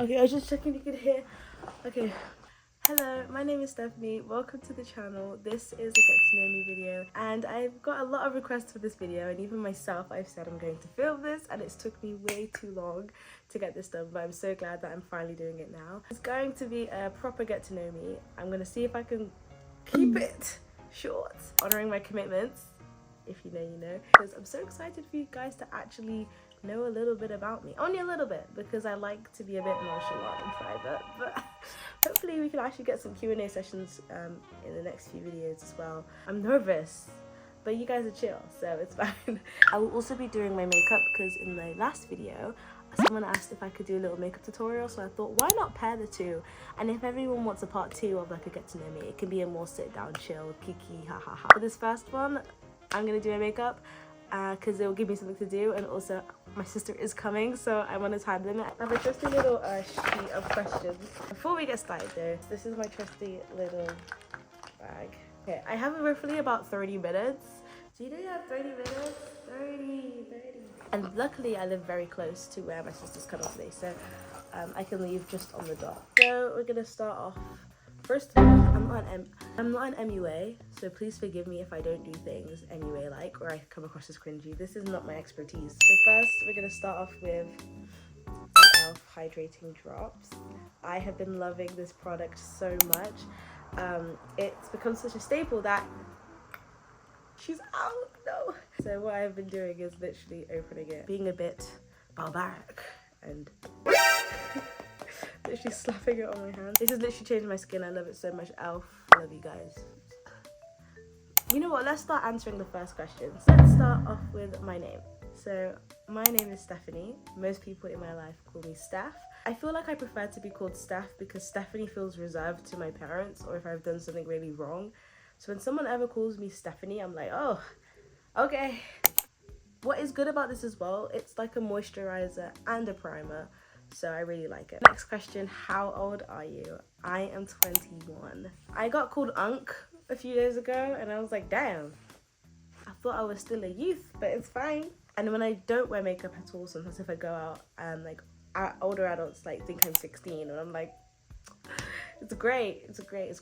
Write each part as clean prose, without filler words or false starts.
Okay, I was just checking you could hear. Okay. Hello, my name is Stephanie. Welcome to the channel. This is a get to know me video, and I've got a lot of requests for this video, and even myself I've said I'm going to film this, and it's took me way too long to get this done, but I'm so glad that I'm finally doing it now. It's going to be a proper get to know me. I'm going to see if I can keep it short, honouring my commitments. If you know, you know, because I'm so excited for you guys to actually know a little bit about me, only a little bit, because I like to be a bit nonchalant in private, but hopefully we can actually get some Q&A sessions in the next few videos as well. I'm nervous, but you guys are chill, so it's fine. I will also be doing my makeup because in my last video someone asked if I could do a little makeup tutorial, so I thought why not pair the two, and if everyone wants a part 2 of like a get to know me, it can be a more sit down chill kiki hahaha. For this first one I'm gonna do my makeup because it will give me something to do, and also my sister is coming, so I'm on a time limit. I have a trusty little sheet of questions. Before we get started though, this is my trusty little bag. Okay, I have roughly about 30 minutes. Do you know you have 30 minutes? 30. And luckily I live very close to where my sister's coming today, so I can leave just on the dot. So we're gonna start off. First of all, I'm not an MUA, so please forgive me if I don't do things MUA-like or I come across as cringy. This is not my expertise. So first, we're going to start off with the e.l.f. Hydrating Drops. I have been loving this product so much. It's become such a staple that she's out, no. So what I've been doing is literally opening it, being a bit barbaric and literally slapping it on my hand. This has literally changed my skin. I love it so much. e.l.f. I love you guys. You know what? Let's start answering the first questions. Let's start off with my name. So my name is Stephanie. Most people in my life call me Steph. I feel like I prefer to be called Steph because Stephanie feels reserved to my parents, or if I've done something really wrong. So when someone ever calls me Stephanie, I'm like, oh, okay. What is good about this as well, it's like a moisturizer and a primer. So I really like it. Next question, how old are you? I am 21. I got called Unc a few days ago and I was like, damn, I thought I was still a youth, but it's fine. And when I don't wear makeup at all, sometimes if I go out and like older adults like think I'm 16, and I'm like, it's great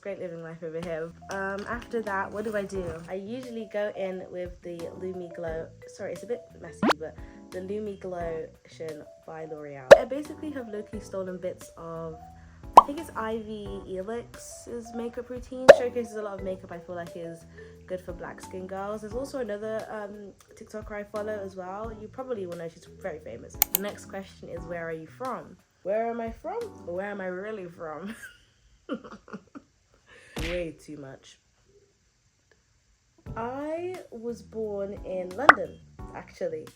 living life over here. After that, what do? I usually go in with the Lumi Glow, sorry, it's a bit messy, but the Lumi Glow Lotion by L'Oreal. I basically have low-key stolen bits of, I think it's Ivy Elix's makeup routine. Showcases a lot of makeup I feel like is good for black skin girls. There's also another TikToker I follow as well. You probably will know, she's very famous. The next question is, where are you from? Where am I from? Or where am I really from? Way too much. I was born in London, actually.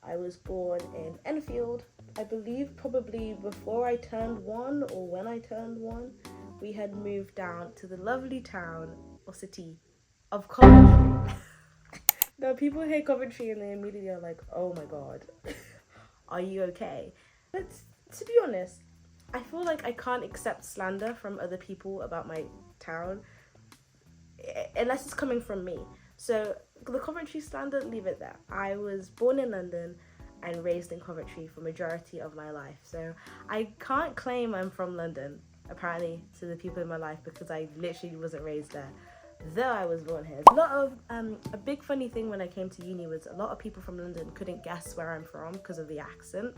I was born in Enfield. I believe probably before I turned 1 or when I turned 1, we had moved down to the lovely town or city of Coventry. Now people hear Coventry and they immediately are like, oh my god, are you okay? But to be honest, I feel like I can't accept slander from other people about my town unless it's coming from me. So the Coventry slander, leave it there. I was born in London and raised in Coventry for majority of my life. So I can't claim I'm from London, apparently, to the people in my life, because I literally wasn't raised there, though I was born here. A big funny thing when I came to uni was a lot of people from London couldn't guess where I'm from because of the accent.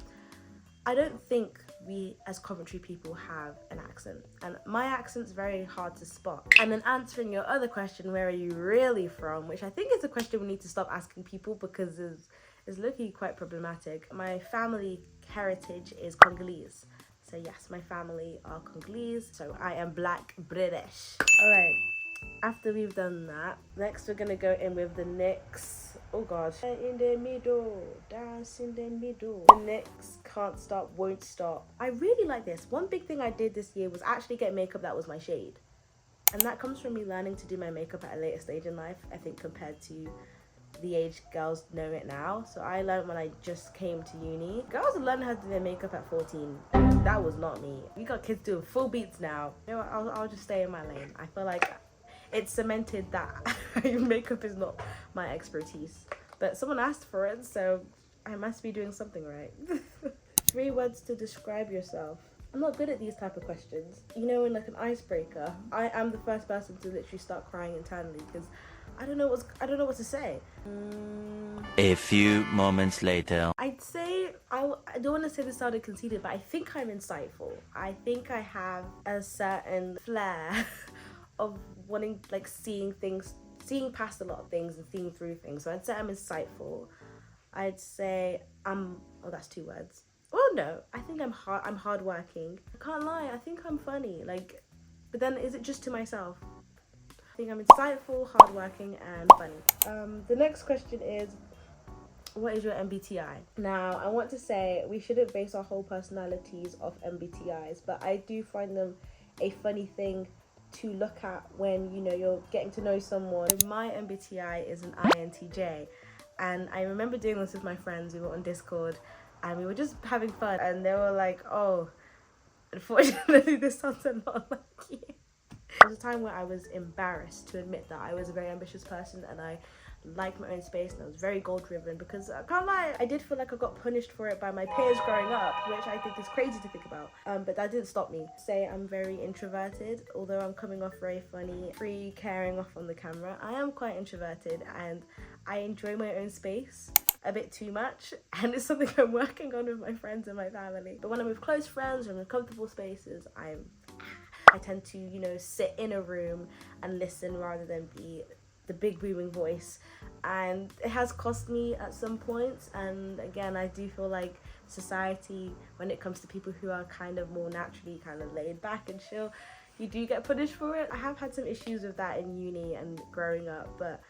I don't think we as Coventry people have an accent, and my accent's very hard to spot. And then answering your other question, where are you really from, which I think is a question we need to stop asking people because it's looking quite problematic. My family heritage is Congolese. So yes, my family are Congolese, so I am black British. All right, after we've done that, next we're gonna go in with the NYX. Oh god. In the middle, dance in the middle. The NYX Can't Stop, Won't Stop. I really like this. One big thing I did this year was actually get makeup that was my shade. And that comes from me learning to do my makeup at a later stage in life, I think, compared to the age girls know it now. So I learned when I just came to uni. Girls learn how to do their makeup at 14. That was not me. We got kids doing full beats now. You know what, I'll just stay in my lane. I feel like it's cemented that makeup is not my expertise, but someone asked for it, so I must be doing something right. 3 words to describe yourself. I'm not good at these type of questions. You know, in like an icebreaker, I am the first person to literally start crying internally because I don't know what to say. A few moments later. I'd say I don't want to say this sounded conceited, but I think I'm insightful. I think I have a certain flair of wanting, like, seeing things, seeing past a lot of things and seeing through things. So I'd say I'm insightful. I'd say I'm, oh, that's 2 words. Oh no, I think I'm hardworking. I can't lie, I think I'm funny. Like, but then is it just to myself? I think I'm insightful, hardworking, and funny. The next question is, what is your MBTI? Now, I want to say we shouldn't base our whole personalities off MBTIs, but I do find them a funny thing to look at when, you know, you're getting to know someone. My MBTI is an INTJ, and I remember doing this with my friends. We were on Discord and we were just having fun, and they were like, oh, unfortunately this sounds a lot like you. There was a time where I was embarrassed to admit that I was a very ambitious person and I liked my own space, and I was very goal driven, because I can't lie, I did feel like I got punished for it by my peers growing up, which I think is crazy to think about, but that didn't stop me. Say I'm very introverted, although I'm coming off very funny, free, caring off on the camera. I am quite introverted and I enjoy my own space a bit too much, and it's something I'm working on with my friends and my family. But when I'm with close friends or I'm in comfortable spaces, I tend to, you know, sit in a room and listen rather than be the big booming voice, and it has cost me at some points. And again, I do feel like society, when it comes to people who are kind of more naturally kind of laid back and chill, you do get punished for it. I have had some issues with that in uni and growing up, but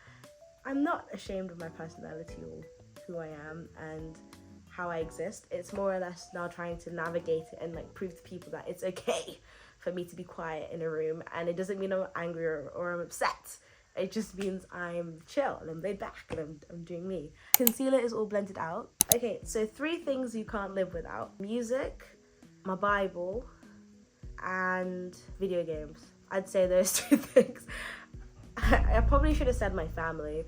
I'm not ashamed of my personality or who I am and how I exist. It's more or less now trying to navigate it and like prove to people that it's okay for me to be quiet in a room, and it doesn't mean I'm angry or I'm upset. It just means I'm chill and I'm laid back and I'm doing me. Concealer is all blended out. Okay, so 3 things you can't live without: music, my Bible, and video games. I'd say those 2 things. I probably should have said my family.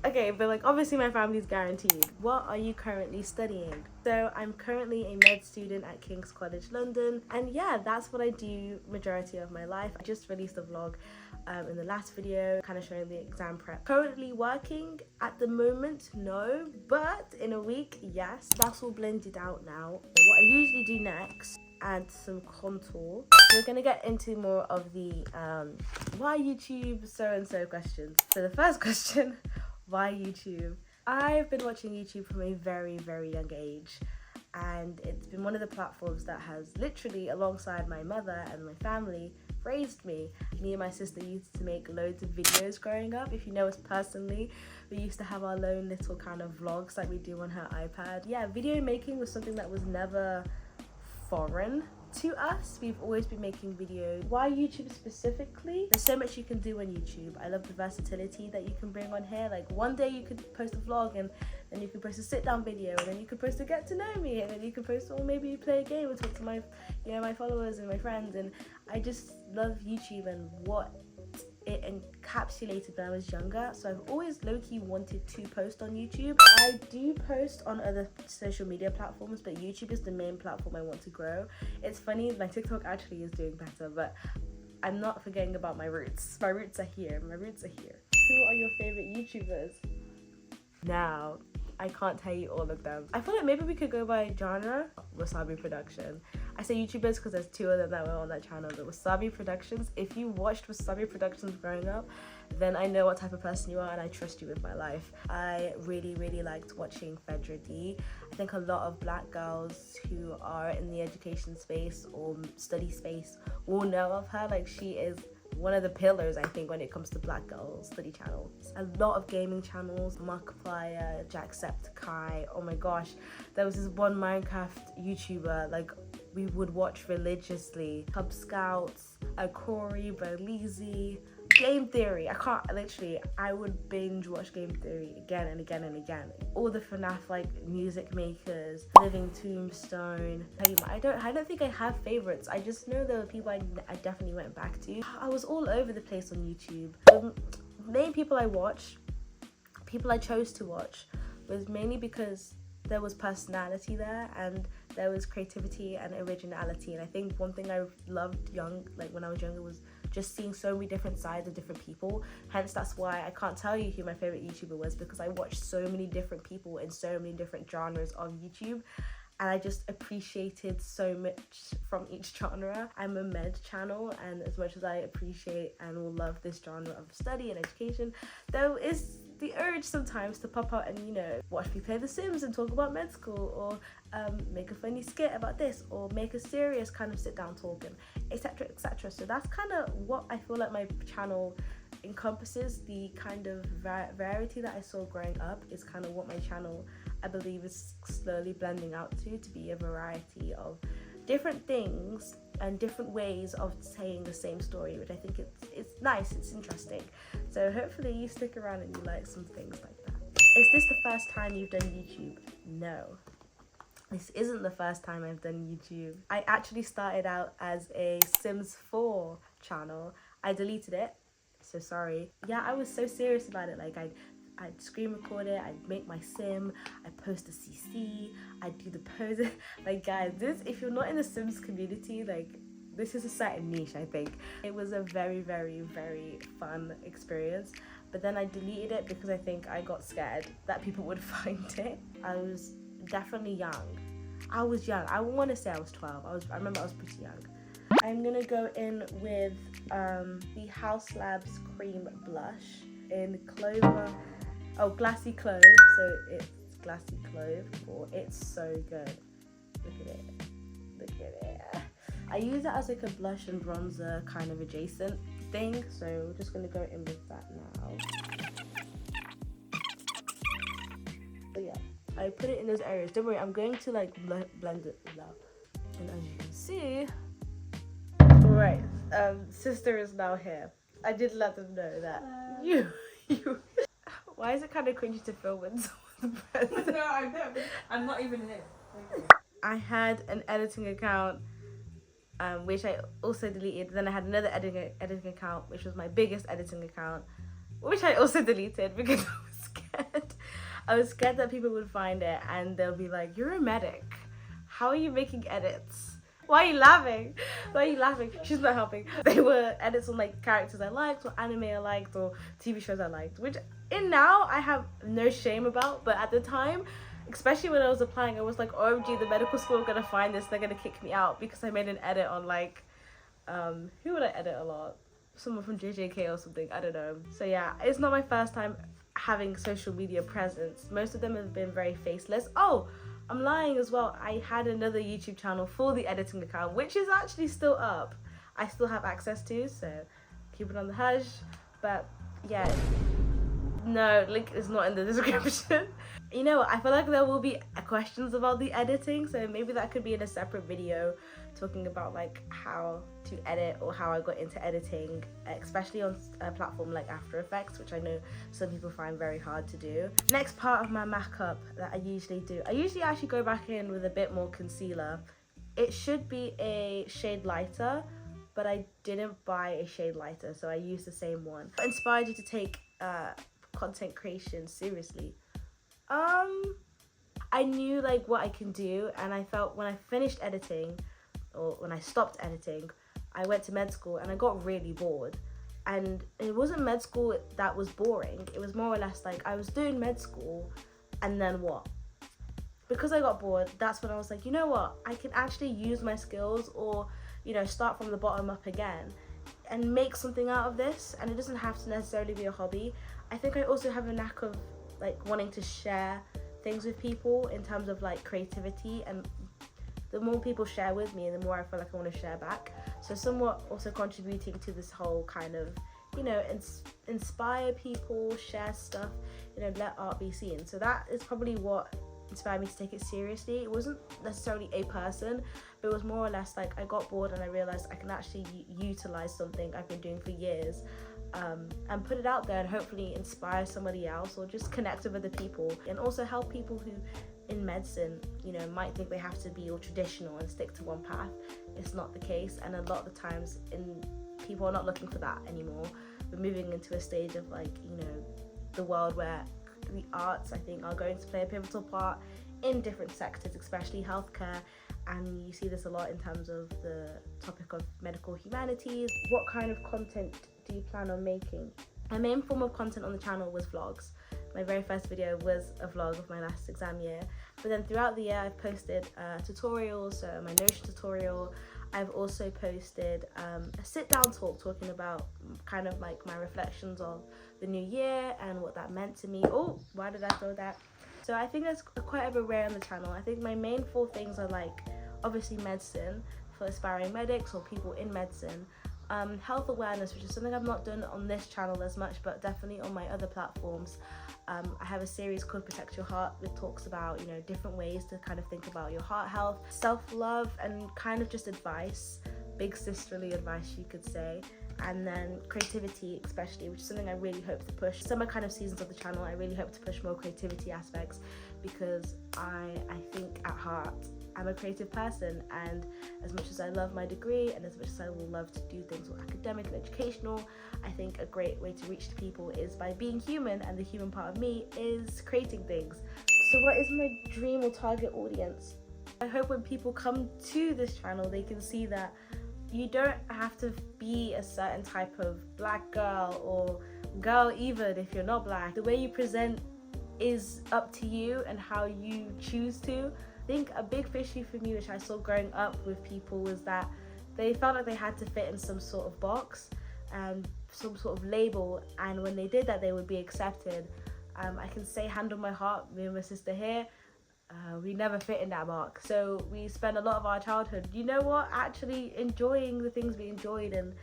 Okay, but like obviously my family's guaranteed. What are you currently studying? So I'm currently a med student at King's College London, and yeah, that's what I do majority of my life. I just released a vlog in the last video kind of showing the exam prep. Currently working at the moment, no, but in a week, yes. That's all blended out now. What I usually do next, add some contour. We're gonna get into more of the why YouTube so and so questions. So the first question, why YouTube? I've been watching YouTube from a very, very young age, and it's been one of the platforms that has literally, alongside my mother and my family, raised me. Me and my sister used to make loads of videos growing up. If you know us personally, we used to have our own little kind of vlogs like we do on her iPad. Yeah, video making was something that was never foreign to us. We've always been making videos. Why YouTube specifically? There's so much you can do on YouTube. I love the versatility that you can bring on here. Like one day you could post a vlog, and then you could post a sit down video, and then you could post a get to know me, and then you could post, or maybe you play a game and talk to my, you know, my followers and my friends. And I just love YouTube and what it encapsulated when I was younger. So I've always low-key wanted to post on YouTube. I do post on other social media platforms, but YouTube is the main platform I want to grow. It's funny, my TikTok actually is doing better, but I'm not forgetting about my roots. My roots are here. My roots are here. Who are your favorite YouTubers? Now, I can't tell you all of them. I feel like maybe we could go by genre. Wasabi Production. I say YouTubers because there's 2 of them that were on that channel. But Wasabi Productions, if you watched Wasabi Productions growing up, then I know what type of person you are and I trust you with my life. I really, really liked watching Fedra D. I think a lot of black girls who are in the education space or study space will know of her. Like, she is one of the pillars, I think, when it comes to black girl study channels. A lot of gaming channels, Markiplier, Jacksepticeye. Oh my gosh, there was this one Minecraft YouTuber, like, we would watch religiously. Cub Scouts, Corey, Berlizzi, Game Theory. I would binge watch Game Theory again and again and again. All the FNAF like music makers, Living Tombstone. I don't think I have favorites. I just know there were people I definitely went back to. I was all over the place on YouTube. The main people I watched, people I chose to watch, was mainly because there was personality there, and there was creativity and originality. And I think one thing I loved when I was younger was just seeing so many different sides of different people. Hence, that's why I can't tell you who my favorite YouTuber was, because I watched so many different people in so many different genres of YouTube. And I just appreciated so much from each genre. I'm a med channel, and as much as I appreciate and will love this genre of study and education, there is the urge sometimes to pop out and, you know, watch me play The Sims and talk about med school, or make a funny skit about this, or make a serious kind of sit down talk, and etc, etc. So that's kind of what I feel like my channel encompasses. The kind of variety that I saw growing up is kind of what my channel, I believe, is slowly blending out to be a variety of different things and different ways of saying the same story, which I think it's nice, it's interesting. So hopefully you stick around and you like some things like that. Is this the first time you've done YouTube? No. This isn't the first time I've done YouTube. I actually started out as a Sims 4 channel. I deleted it, so sorry. Yeah, I was so serious about it. Like I'd screen record it, I'd make my sim, I'd post a CC, I'd do the pose. Like, guys, this, if you're not in the Sims community, like, this is a certain niche, I think. It was a very, very, very fun experience. But then I deleted it because I think I got scared that people would find it. I was definitely young. I was young. I want to say I was 12. I remember I was pretty young. I'm gonna go in with the House Labs Cream Blush in Clover. Oh, Glassy Clove. So it's Glassy Clove. Oh, it's so good. Look at it. Look at it. I use it as like a blush and bronzer kind of adjacent thing. So we're just going to go in with that now. So yeah, I put it in those areas. Don't worry, I'm going to like blend it out. And as you can see, alright, sister is now here. I did let them know that you. Why is it kind of cringy to film when someone's present? No, I know. I'm not even here. I had an editing account, which I also deleted. Then I had another editing account, which was my biggest editing account, which I also deleted because I was scared. I was scared that people would find it and they'll be like, "You're a medic. How are you making edits? Why are you laughing? Why are you laughing?" She's not helping. They were edits on like characters I liked, or anime I liked, or TV shows I liked, which now I have no shame about. But at the time, especially when I was applying, I was like, OMG, the medical school are gonna find this, they're gonna kick me out because I made an edit on like, who would I edit a lot? Someone from JJK or something, I don't know. So yeah, it's not my first time having social media presence. Most of them have been very faceless. Oh, I'm lying as well. I had another YouTube channel for the editing account, which is actually still up. I still have access to, so keep it on the hush. But yeah, no, link is not in the description. You know what, I feel like there will be questions about the editing, so maybe that could be in a separate video talking about like how to edit or how I got into editing, especially on a platform like After Effects, which I know some people find very hard to do. Next part of my makeup that I usually do, I usually actually go back in with a bit more concealer. It should be a shade lighter, but I didn't buy a shade lighter, so I used the same one. What inspired you to take content creation seriously? I knew like what I can do, and I felt when I finished editing, or when I stopped editing, I went to med school and I got really bored. And it wasn't med school that was boring, it was more or less like I was doing med school and then what? Because I got bored, that's when I was like, you know what, I can actually use my skills, or, you know, start from the bottom up again and make something out of this. And it doesn't have to necessarily be a hobby. I think I also have a knack of like wanting to share things with people in terms of like creativity, and the more people share with me, the more I feel like I want to share back. So somewhat also contributing to this whole kind of, you know, inspire people, share stuff, you know, let art be seen. So that is probably what inspired me to take it seriously. It wasn't necessarily a person, but it was more or less like I got bored and I realized I can actually utilize something I've been doing for years, and put it out there and hopefully inspire somebody else, or just connect with other people, and also help people who in medicine, you know, might think they have to be all traditional and stick to one path. It's not the case, and a lot of the times people are not looking for that anymore. We're moving into a stage of like, you know, the world where the arts, I think, are going to play a pivotal part in different sectors, especially healthcare, and you see this a lot in terms of the topic of medical humanities. What kind of content do you plan on making? My main form of content on the channel was vlogs. My very first video was a vlog of my last exam year, but then throughout the year I've posted tutorials, so my Notion tutorial. I've also posted a sit-down talk talking about kind of like my reflections of the new year and what that meant to me. Oh, why did I throw that? So I think that's quite a bit rare on the channel. I think my main 4 things are like, obviously medicine for aspiring medics or people in medicine, health awareness, which is something I've not done on this channel as much, but definitely on my other platforms. I have a series called Protect Your Heart, which talks about, you know, different ways to kind of think about your heart health, self-love, and kind of just advice, big sisterly advice you could say. And then creativity especially, which is something I really hope to push. Summer kind of seasons of the channel, I really hope to push more creativity aspects, because I think at heart I'm a creative person, and as much as I love my degree and as much as I will love to do things with academic and educational, I think a great way to reach people is by being human, and the human part of me is creating things. So what is my dream or target audience? I hope when people come to this channel they can see that you don't have to be a certain type of black girl or girl even if you're not black. The way you present is up to you and how you choose to. I think a big issue for me, which I saw growing up with people, was that they felt like they had to fit in some sort of box and some sort of label, and when they did that they would be accepted. I can say hand on my heart, me and my sister here, we never fit in that box. So we spend a lot of our childhood, you know what, actually enjoying the things we enjoyed and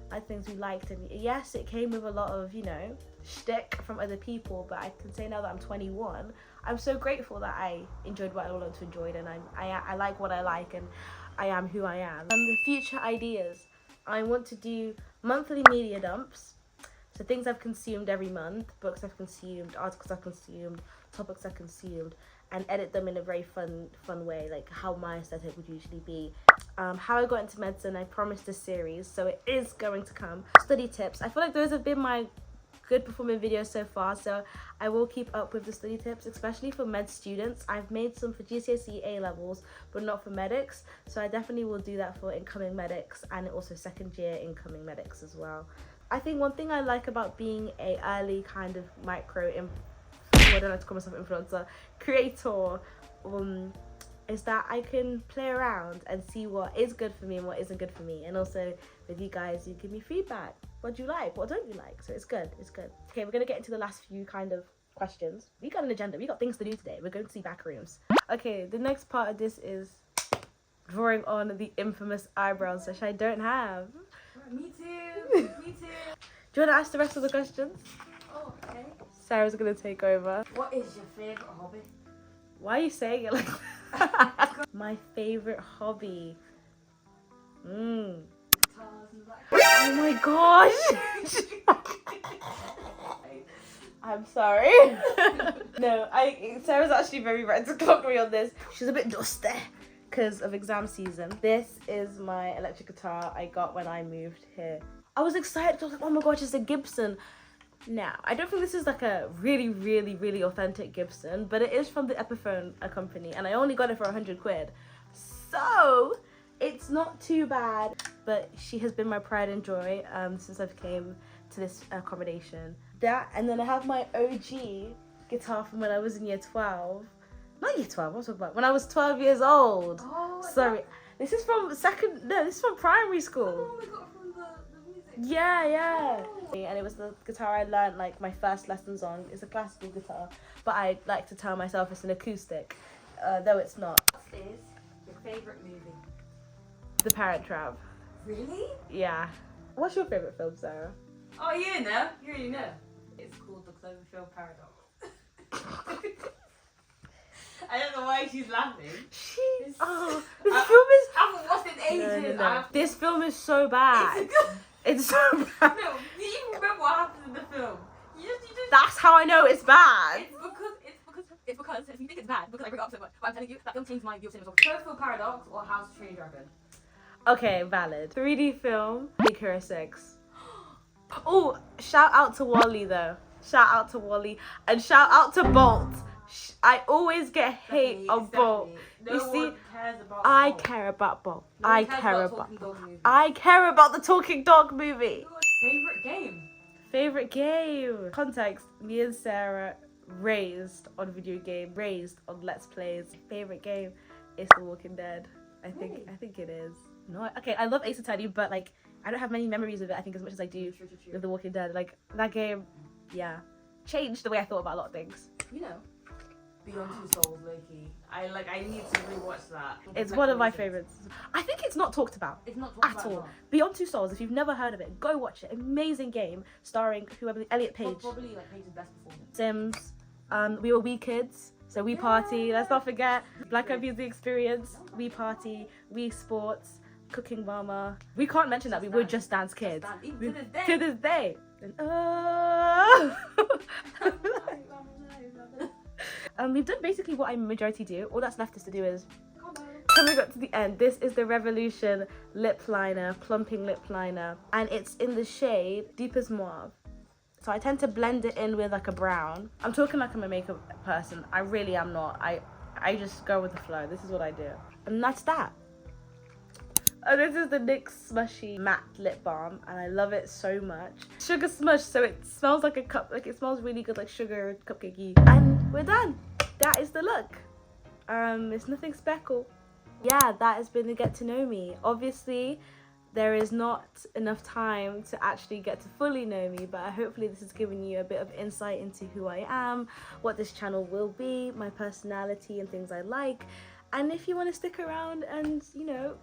like things we liked. And yes, it came with a lot of, you know, shtick from other people, but I can say now that I'm 21, I'm so grateful that I enjoyed what I wanted to enjoy, and I like what I like, and I am who I am. And the future ideas, I want to do monthly media dumps, so things I've consumed every month, books I've consumed, articles I've consumed, topics I've consumed, and edit them in a very fun way, like how my aesthetic would usually be. How I got into medicine, I promised a series, so it is going to come. Study tips, I feel like those have been my good performing videos so far, so I will keep up with the study tips, especially for med students. I've made some for GCSE A levels, but not for medics, so I definitely will do that for incoming medics and also second year incoming medics as well. I think one thing I like about being a early kind of I don't like to call myself influencer, creator, is that I can play around and see what is good for me and what isn't good for me. And also with you guys, you give me feedback. What do you like? What don't you like? So it's good, it's good. Okay, we're gonna get into the last few kind of questions. We got an agenda, we got things to do today. We're going to see back rooms. Okay, the next part of this is drawing on the infamous eyebrows, which I don't have. Me too, me too. Do you wanna ask the rest of the questions? Oh, okay. Sarah's gonna take over. What is your favourite hobby? Why are you saying it like that? My favorite hobby. Oh my gosh. I'm sorry. No, Sarah's actually very right to clock me on this. She's a bit dusty because of exam season. This is my electric guitar I got when I moved here. I was excited. I was like, oh my gosh, it's a Gibson. Now, I don't think this is like a really authentic Gibson, but it is from the Epiphone company, and I only got it for 100 quid. So it's not too bad, but she has been my pride and joy since I've came to this accommodation. That, and then I have my OG guitar from when I was in year 12. Not year 12, what was I talking about? When I was 12 years old. Oh, sorry. This is from this is from primary school. Oh, we got from the music. Yeah. Oh. And it was the guitar I learned like my first lessons on. It's a classical guitar, but I like to tell myself it's an acoustic, though it's not. What is your favourite movie? The Parent Trap. Really? Yeah. What's your favourite film, Sarah? Oh, you know. You already know. It's called The Cloverfield Paradox. I don't know why she's laughing. This film is... I haven't watched it in ages. No. This film is so bad. It's so bad. No, do you even remember what happens in the film? You just... That's how I know it's bad. It's because if you think it's bad, because I bring it up so much, but I'm telling you, that film changed my view of cinema. Cloverfield Paradox or How to Train Your Dragon? Okay, valid. 3D film, Big Hero 6. Oh, shout out to Wally though. Shout out to Wally. And shout out to Bolt. I always get hate Stephanie, on both. No You one see, cares about I both. care about both. No one I cares care about about Talking Dog movie. I care about the Talking Dog movie. Favorite game? Favorite game. Context, me and Sarah raised on video game, raised on Let's Plays. Favorite game is The Walking Dead. I think it is. No, okay, I love Ace Attorney, but like I don't have many memories of it, I think, as much as I do with The Walking Dead. Like that game, yeah, changed the way I thought about a lot of things. You know, Beyond Two Souls, Loki. I need to rewatch that. It's one of my favorites. I think it's not talked about. It's not talked at about all. Beyond Two Souls, if you've never heard of it, go watch it. Amazing game starring whoever, Elliot Page. Probably like Page's best performance. Sims. We were Wii Kids, so We Party. Let's not forget Black Eyed Peas The Experience. We Party. Wii Sports. Cooking Mama. We can't mention that we were Just Dance kids. Even to this day. To this day. And, we've done basically what I majority do. All that's left is to do is coming up to the end. This is the Revolution lip liner, plumping lip liner, and it's in the shade Deepest Mauve. So I tend to blend it in with like a brown. I'm talking like I'm a makeup person. I really am not. I just go with the flow. This is what I do. And that's that. And this is the NYX Smushy Matte Lip Balm, and I love it so much. Sugar smush, so it smells like a cup, like it smells really good, like sugar cupcakey. And we're done. That is the look. It's nothing speckle. Yeah, that has been the Get to Know Me. Obviously, there is not enough time to actually get to fully know me, but hopefully this has given you a bit of insight into who I am, what this channel will be, my personality and things I like. And if you want to stick around and, you know,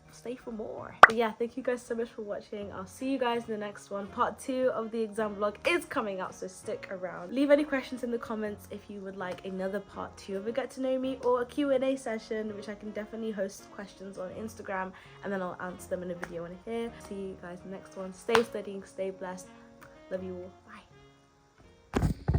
stay for more. But yeah, thank you guys so much for watching. I'll see you guys in the next one. Part 2 of the exam vlog is coming out, so stick around. Leave any questions in the comments if you would like another part 2 of a Get to Know Me or a Q&A session, which I can definitely host questions on Instagram and then I'll answer them in a video on here. See you guys in the next one. Stay studying, stay blessed. Love you all.